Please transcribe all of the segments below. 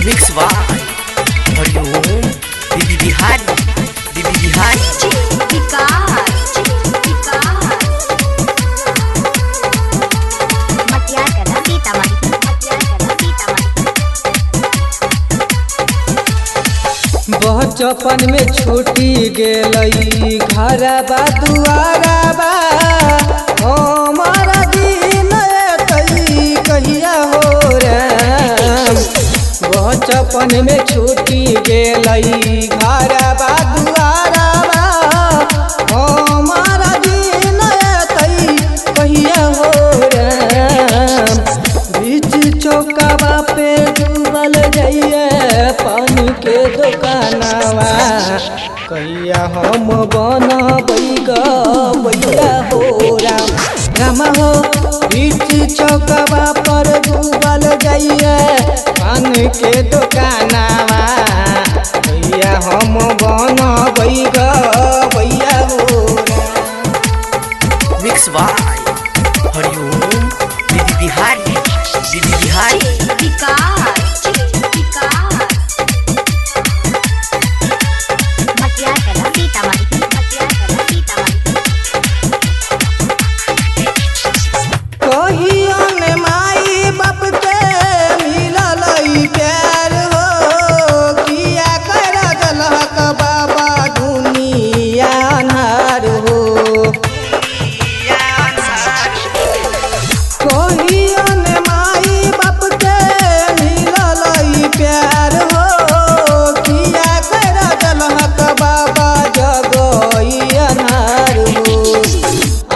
Mix by हरिओम दीदी बिहारी बचपन में छूटी गेलई घरबा दुआरबा हमारा दिन तई कहिया हो राम। बचपन में छूटी गेलई घरबा दुआरबा हमारा दिन तई कहिया हो राम। बीच चौकावा पे डूबल जाइए पानी के दुकानवा कहिया हम बनबै गैया हो राम। राम हो बीच चौकवा पर डूबल जाइए पान के दुकानवा कहिया हम बनबै गैया हो राम। मिक्स बाय हरिओम दीदी बिहारी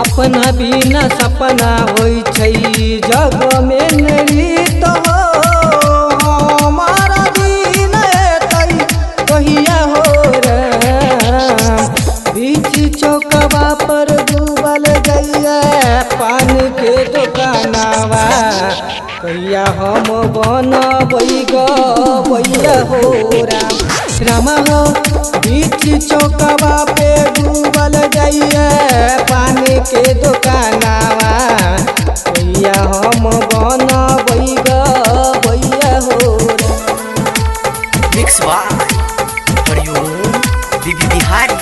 अपना बिना सपना होई छै जग में नृत हो हमारा दिन तई कहिया हो राम। बीच चौकवा पर डूबल गैया पान के दुकानवा कहिया हम बनबै गैया हो राम। राम हो बीच चौकवा पे डूबल गैया पान के दुकानवा कहिया हम बनबै गैया हो राम। मिक्स बाय हरिओम दीदी बिहारी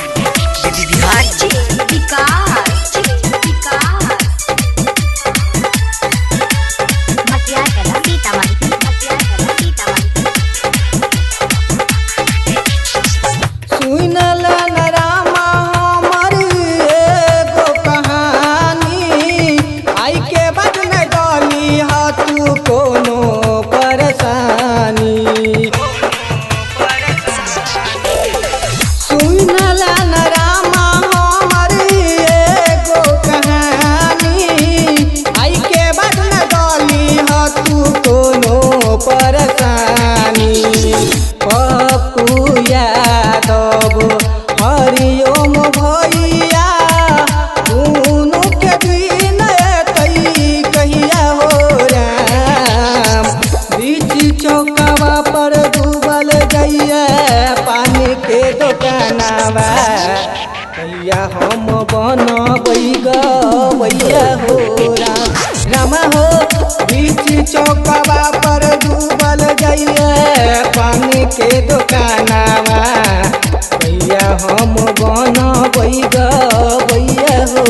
हरिओम भैया दुनू के दिन तई कहिया हो राम। बीच चौकवा पर डूबल गैया पानी के दुकानवा कहिया हम बनबै गैया हो राम। राम हो बीच चौकवा पर डूबल गैया पानी के दुकानवा कहिया हम बनबै गैया हो।